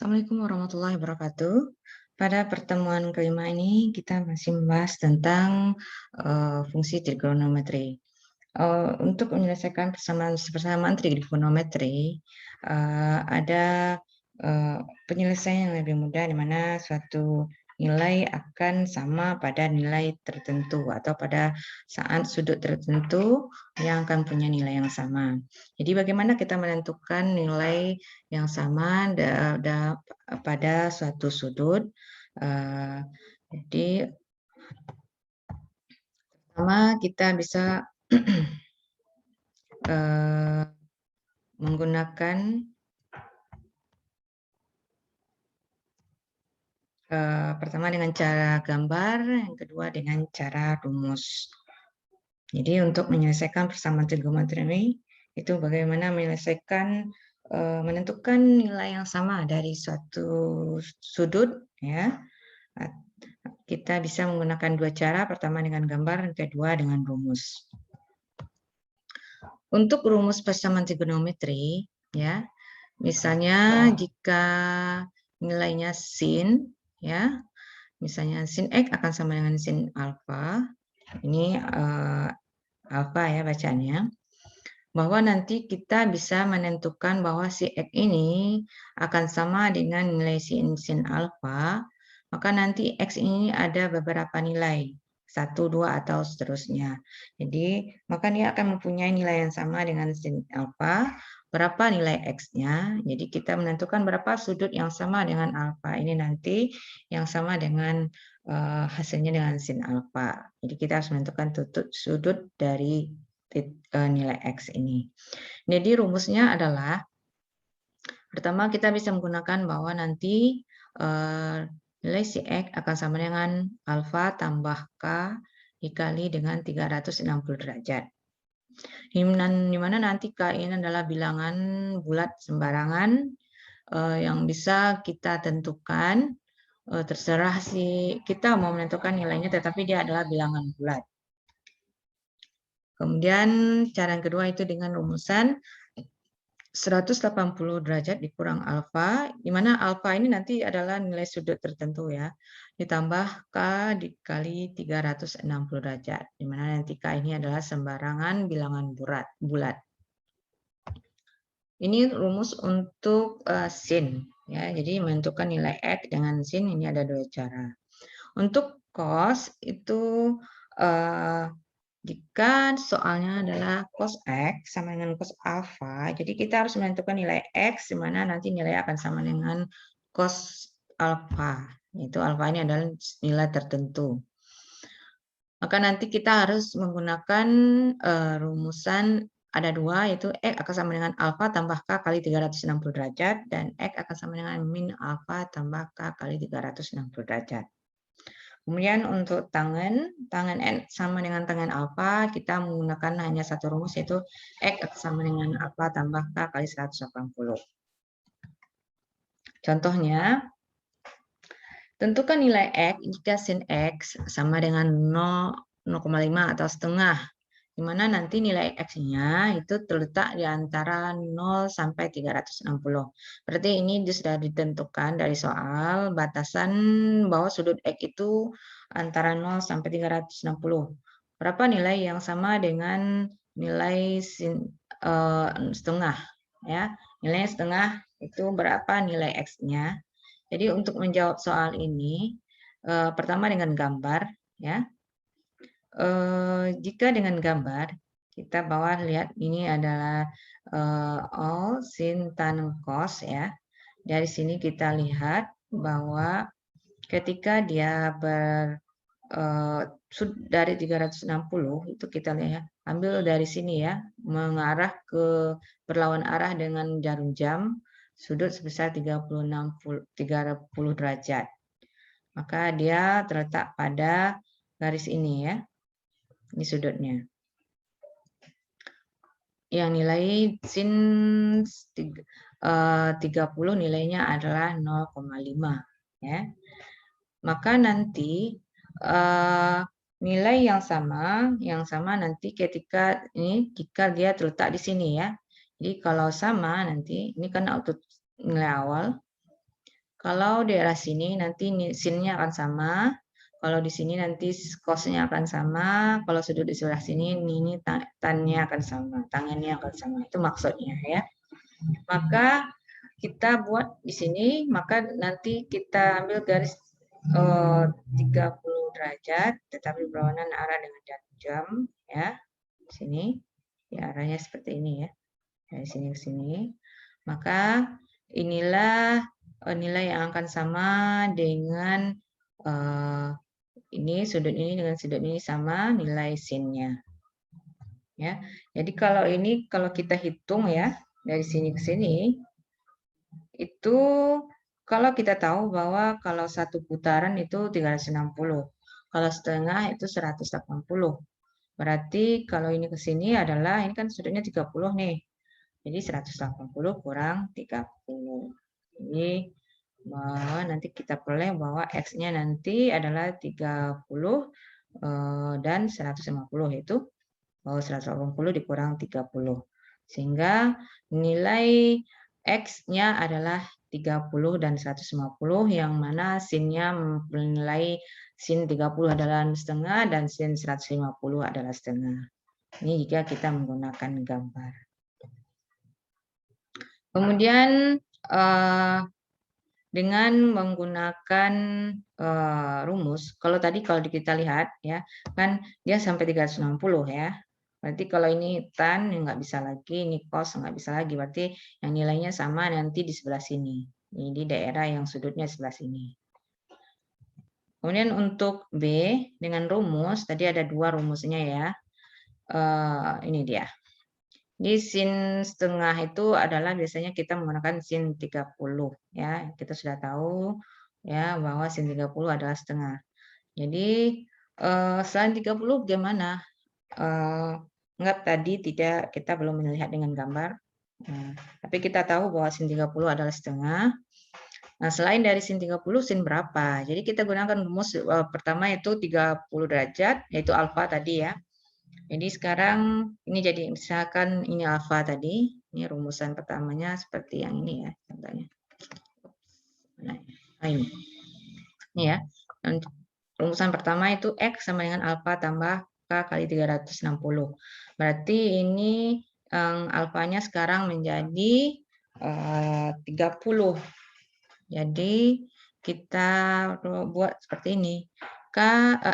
Assalamualaikum warahmatullahi wabarakatuh. Pada pertemuan kelima ini kita masih membahas tentang fungsi trigonometri. Untuk menyelesaikan persamaan trigonometri, ada penyelesaian yang lebih mudah di mana suatu nilai akan sama pada nilai tertentu atau pada saat sudut tertentu yang akan punya nilai yang sama. Jadi bagaimana kita menentukan nilai yang sama pada suatu sudut? Jadi pertama kita bisa menggunakan pertama dengan cara gambar, yang kedua dengan cara rumus. Jadi untuk menyelesaikan persamaan trigonometri ini, itu bagaimana menentukan nilai yang sama dari suatu sudut, ya. Kita bisa menggunakan dua cara, pertama dengan gambar, yang kedua dengan rumus. Untuk rumus persamaan trigonometri, ya, misalnya jika nilainya sin, ya, misalnya sin X akan sama dengan sin alfa, ini alfa ya bacanya, bahwa nanti kita bisa menentukan bahwa si X ini akan sama dengan nilai sin alfa, maka nanti X ini ada beberapa nilai, 1, 2, atau seterusnya. Jadi, maka dia akan mempunyai nilai yang sama dengan sin alfa, berapa nilai X-nya, jadi kita menentukan berapa sudut yang sama dengan alfa ini nanti, yang sama dengan hasilnya dengan sin alfa. Jadi kita harus menentukan sudut dari nilai X ini. Jadi rumusnya adalah, pertama kita bisa menggunakan bahwa nanti nilai si X akan sama dengan alfa tambah K dikali dengan 360 derajat. Di mana nanti K ini adalah bilangan bulat sembarangan yang bisa kita tentukan, terserah kita mau menentukan nilainya, tetapi dia adalah bilangan bulat. Kemudian cara yang kedua itu dengan rumusan 180 derajat dikurang alfa, di mana alfa ini nanti adalah nilai sudut tertentu ya, ditambah K dikali 360 derajat, di mana nanti K ini adalah sembarangan bilangan bulat. Ini rumus untuk sin, ya, jadi menentukan nilai X dengan sin ini ada dua cara. Untuk cos itu jika soalnya adalah cos X sama dengan cos alfa, jadi kita harus menentukan nilai X, di mana nanti nilai akan sama dengan cos alfa. Itu alfa ini adalah nilai tertentu. Maka nanti kita harus menggunakan rumusan ada dua, yaitu X akan sama dengan alfa tambah K kali 360 derajat, dan X akan sama dengan min alfa tambah K kali 360 derajat. Kemudian untuk tangen N sama dengan tangen alfa, kita menggunakan hanya satu rumus, yaitu X sama dengan alfa tambah K kali 180. Contohnya, tentukan nilai X jika sin X sama dengan 0,5 atau setengah, di mana nanti nilai X-nya itu terletak di antara 0 sampai 360. Berarti ini sudah ditentukan dari soal batasan bahwa sudut X itu antara 0 sampai 360. Berapa nilai yang sama dengan nilai setengah? Ya, nilai setengah itu berapa nilai X-nya? Jadi untuk menjawab soal ini, pertama dengan gambar, ya. Jika dengan gambar, kita lihat ini adalah all sin tan cos ya. Dari sini kita lihat bahwa ketika dia dari 360 itu kita lihat, ambil dari sini ya, mengarah ke berlawan arah dengan jarum jam, sudut sebesar 30 derajat. Maka dia terletak pada garis ini ya. Ini sudutnya. Yang nilai sin 30 nilainya adalah 0,5 ya. Maka nanti nilai yang sama nanti ketika ini jika dia terletak di sini ya. Jadi kalau sama nanti ini kan nilai awal. Kalau daerah sini nanti sin-nya akan sama. Kalau di sini nanti cos-nya akan sama. Kalau sudut di sebelah sini ini tan-nya akan sama, tangannya akan sama. Itu maksudnya ya. Maka kita buat di sini, maka nanti kita ambil garis 30 derajat, tetapi berlawanan arah dengan jam ya. Di sini, ya arahnya seperti ini ya. Dari sini ke sini. Maka inilah nilai yang akan sama dengan ini sudut ini dengan sudut ini sama nilai sin-nya. Ya. Jadi kalau ini kalau kita hitung ya dari sini ke sini itu kalau kita tahu bahwa kalau satu putaran itu 360, kalau setengah itu 180. Berarti kalau ini ke sini adalah ini kan sudutnya 30 nih. Jadi 180 kurang 30. Jadi nanti kita peroleh bahwa X-nya nanti adalah 30 dan 150 itu 180 dikurang 30. Sehingga nilai X-nya adalah 30 dan 150 yang mana sin-nya menilai sin 30 adalah setengah dan sin 150 adalah setengah. Ini jika kita menggunakan gambar. Kemudian dengan menggunakan rumus, kalau kita lihat ya, kan dia sampai 360 ya. Berarti kalau ini tan nggak bisa lagi, ini cos nggak bisa lagi. Berarti yang nilainya sama nanti di sebelah sini. Ini di daerah yang sudutnya sebelah sini. Kemudian untuk B dengan rumus, tadi ada 2 rumusnya ya. Ini dia. Di sin setengah itu adalah biasanya kita menggunakan sin 30 ya. Kita sudah tahu ya bahwa sin 30 adalah setengah. Jadi selain 30 bagaimana? Enggak, tadi kita belum melihat dengan gambar. Nah, tapi kita tahu bahwa sin 30 adalah setengah. Nah, selain dari sin 30, sin berapa? Jadi kita gunakan rumus pertama itu 30 derajat, yaitu alfa tadi ya. Jadi sekarang ini jadi misalkan ini alfa tadi, ini rumusan pertamanya seperti yang ini ya contohnya. Nah, ini ya. Rumusan pertama itu X sama dengan alfa tambah K kali 360. Berarti ini alfanya sekarang menjadi 30. Jadi kita buat seperti ini.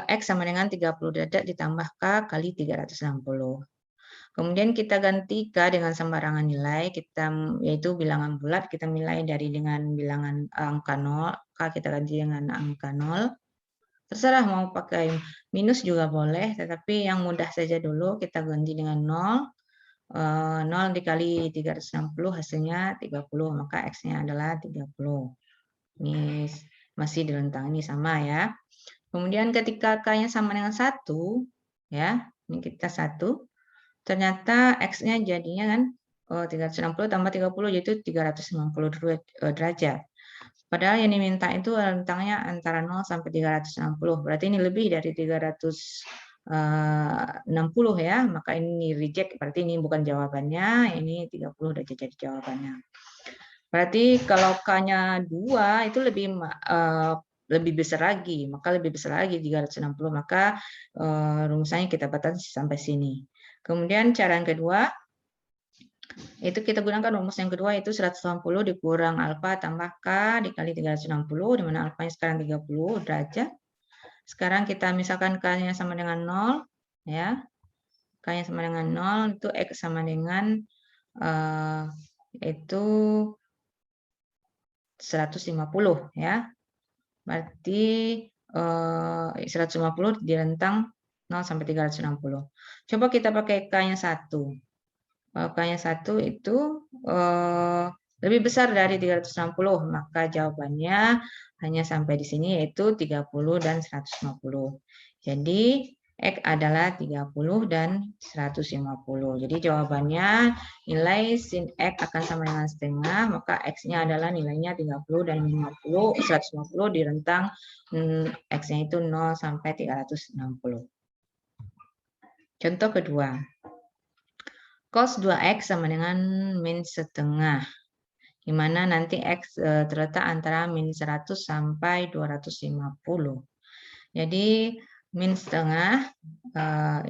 X sama dengan 30 derajat ditambah K kali 360. Kemudian kita ganti K dengan sembarangan nilai, yaitu bilangan bulat, kita nilai dari dengan bilangan angka 0, K kita ganti dengan angka 0. Terserah mau pakai minus juga boleh, tetapi yang mudah saja dulu kita ganti dengan 0. 0 dikali 360 hasilnya 30, maka X-nya adalah 30. Ini masih di rentang ini sama ya. Kemudian ketika K-nya sama dengan 1, ya, ini kita 1, ternyata X-nya jadinya kan 360 tambah 30 yaitu 390 derajat. Padahal yang diminta itu rentangnya antara 0 sampai 360. Berarti ini lebih dari 360 ya, maka ini reject, berarti ini bukan jawabannya, ini 30 udah jadi jawabannya. Berarti kalau K-nya 2 itu lebih besar lagi, maka lebih besar lagi 360, maka rumusannya kita batasi sampai sini. Kemudian cara yang kedua, itu kita gunakan rumus yang kedua itu 180 dikurang alfa tambah K dikali 360, di mana alfanya sekarang 30 derajat. Sekarang kita misalkan K-nya sama dengan 0, ya. K-nya sama dengan 0, itu X sama dengan itu 150 ya. Berarti 150 di rentang 0 sampai 360. Coba kita pakai K-nya 1. K-nya 1 itu lebih besar dari 360, maka jawabannya hanya sampai di sini yaitu 30 dan 150. Jadi X adalah 30 dan 150. Jadi jawabannya nilai sin X akan sama dengan setengah, maka X-nya adalah nilainya 30 dan 150 di rentang X-nya itu 0 sampai 360. Contoh kedua. Cos 2X sama dengan min setengah. di mana nanti X terletak antara min 100 sampai 250. Jadi min setengah,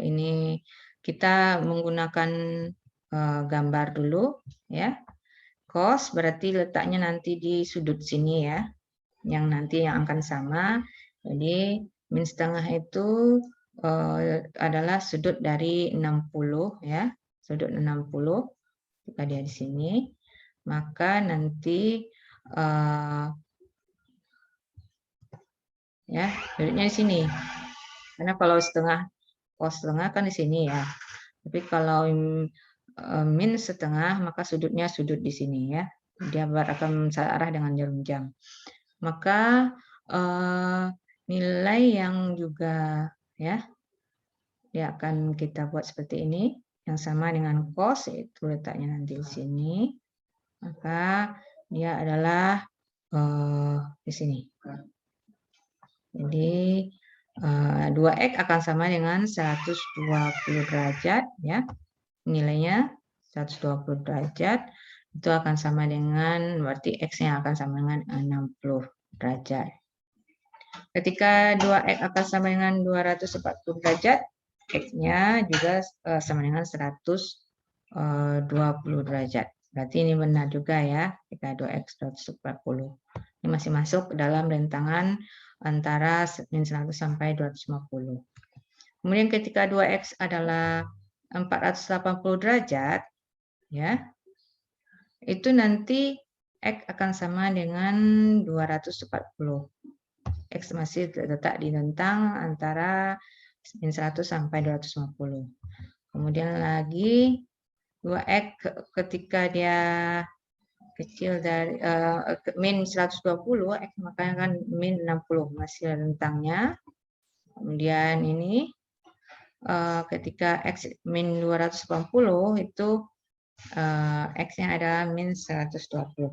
ini kita menggunakan gambar dulu ya. Cos berarti letaknya nanti di sudut sini ya, yang nanti yang akan sama. Jadi min setengah itu adalah sudut dari 60 ya, sudut 60 jika dia di sini, maka nanti ya sudutnya di sini. Karena kalau cos setengah kan di sini ya. Tapi kalau min setengah maka sudutnya sudut di sini ya. Dia akan searah dengan jarum jam. Maka nilai yang juga ya dia akan kita buat seperti ini, yang sama dengan cos, itu letaknya nanti di sini. Maka dia adalah di sini. Jadi 2X akan sama dengan 120 derajat ya. Nilainya 120 derajat itu akan sama dengan, berarti X-nya akan sama dengan 60 derajat. Ketika 2X akan sama dengan 240 derajat, X-nya juga sama dengan 120 derajat. Berarti ini benar juga ya, ketika 2X 140. Ini masih masuk dalam rentangan antara min 100 sampai 250. Kemudian ketika 2X adalah 480 derajat, ya, itu nanti X akan sama dengan 240. X masih terletak di rentang antara min 100 sampai 250. Kemudian lagi 2X ketika dia kecil dari min 120, X maka kan min 60, masih rentangnya. Kemudian ini ketika X min 280 itu X-nya adalah min 120.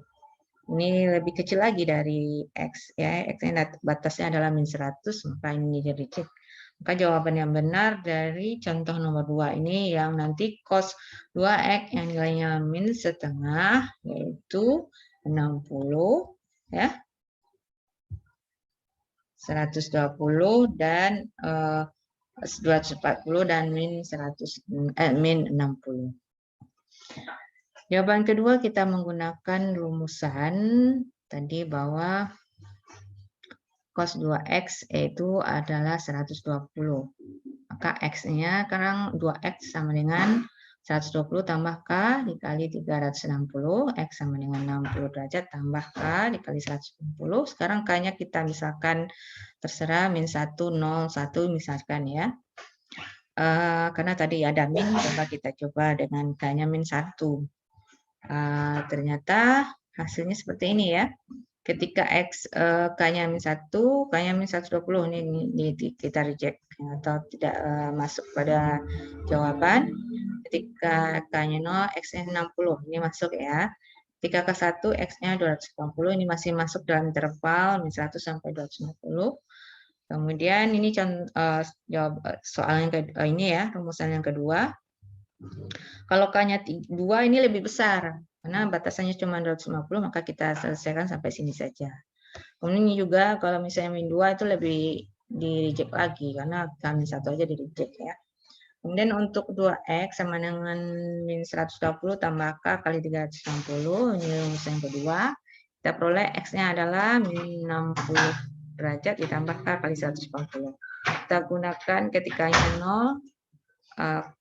Ini lebih kecil lagi dari X ya, X-nya batasnya adalah min 100, maka ini jadi cek. Maka jawaban yang benar dari contoh nomor 2 ini yang nanti cos 2X yang nilainya min setengah, yaitu 60 ya, 120 dan 240 dan min 60. Jawaban kedua kita menggunakan rumusan tadi bahwa cos 2X itu adalah 120. Maka X-nya sekarang 2X sama dengan 120 tambah K dikali 360. X sama dengan 60 derajat tambah K dikali 160. Sekarang K-nya kita misalkan terserah min 1, 0, 1 misalkan ya. Karena tadi ada min, kita coba dengan K-nya min 1. Ternyata hasilnya seperti ini ya. Ketika X K-nya min 1, K-nya min 120, ini kita reject atau tidak masuk pada jawaban. Ketika K-nya 0, X-nya 60, ini masuk ya. Ketika K1, X-nya 280, ini masih masuk dalam interval min 100 sampai 250. Kemudian ini jawab soal yang kedua, ini ya, rumusan yang kedua. Kalau K-nya 2 ini lebih besar, karena batasannya cuma 250, maka kita selesaikan sampai sini saja. Kemudian ini juga kalau misalnya min 2 itu lebih di reject lagi, karena K-1 aja di reject ya. Kemudian untuk 2X sama dengan min 120 tambah K kali 360, ini rumusan yang kedua. Kita peroleh X-nya adalah min 60 derajat ditambah K kali 140. Kita gunakan ketikanya 0,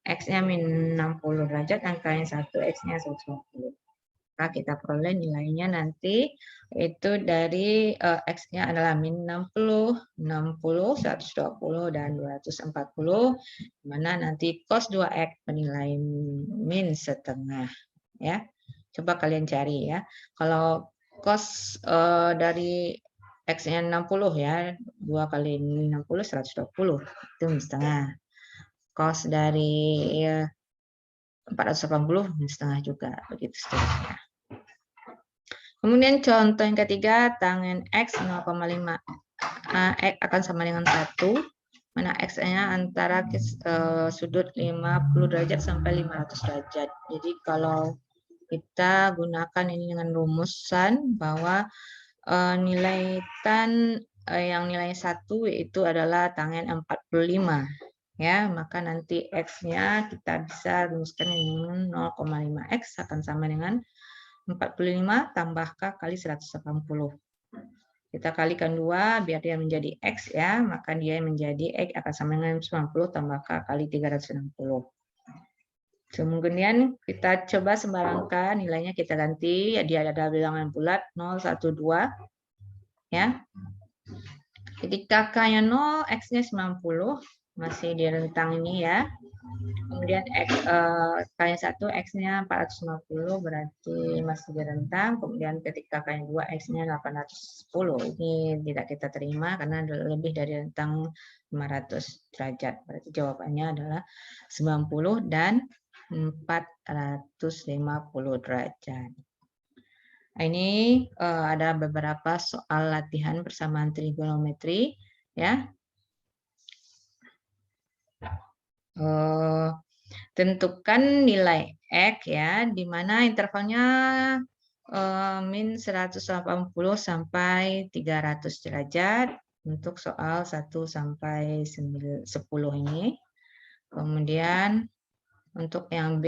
X-nya min 60 derajat, angkanya 1, X-nya 120. Maka kita peroleh nilainya nanti itu dari X-nya adalah min 60, 60, 120, dan 240, mana nanti cos 2X bernilai min setengah. Ya, coba kalian cari ya. Kalau cos dari X-nya 60 ya, 2 kali 60, 120, itu min setengah. Cos dari 480 setengah juga, begitu seterusnya. Kemudian contoh yang ketiga, tangen X 0,5 X akan sama dengan 1, mana X-nya antara sudut 50 derajat sampai 500 derajat. Jadi kalau kita gunakan ini dengan rumusan bahwa nilai tan yang nilai 1 itu adalah tangen 45. Ya, maka nanti X-nya kita bisa rumuskan dengan 0,5X akan sama dengan 45 tambah K kali 180. Kita kalikan 2 biar dia menjadi X ya, maka dia menjadi X akan sama dengan 90 tambah K kali 360. Kemudian kita coba sembarangkan nilainya kita ganti, dia ada bilangan bulat 0, 1, 2. Ya. Ketika K-nya 0, X-nya 90, masih di rentang ini ya. Kemudian K-nya 1, X-nya 450, berarti masih di rentang. Kemudian ketika K-nya 2, X-nya 810. Ini tidak kita terima karena lebih dari rentang 500 derajat. Berarti jawabannya adalah 90 dan 450 derajat. Ini ada beberapa soal latihan persamaan trigonometri ya. Tentukan nilai X ya, di mana intervalnya min 180 sampai 300 derajat untuk soal 1 sampai 10 ini. Kemudian untuk yang B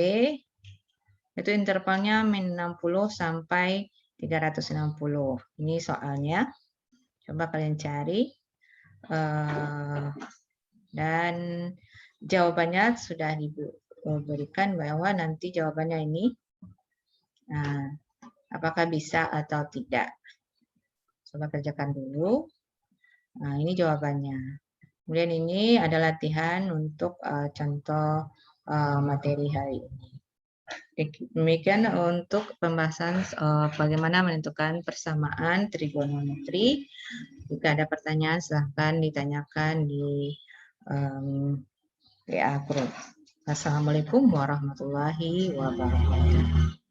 itu intervalnya min 60 sampai 360. Ini soalnya. Coba kalian cari. Dan jawabannya sudah diberikan bahwa nanti jawabannya ini. Nah, apakah bisa atau tidak? Coba kerjakan dulu. Nah, ini jawabannya. Kemudian ini ada latihan untuk contoh materi hari ini. Demikian untuk pembahasan bagaimana menentukan persamaan trigonometri. Jika ada pertanyaan, silahkan ditanyakan di WA Group. Assalamualaikum warahmatullahi wabarakatuh.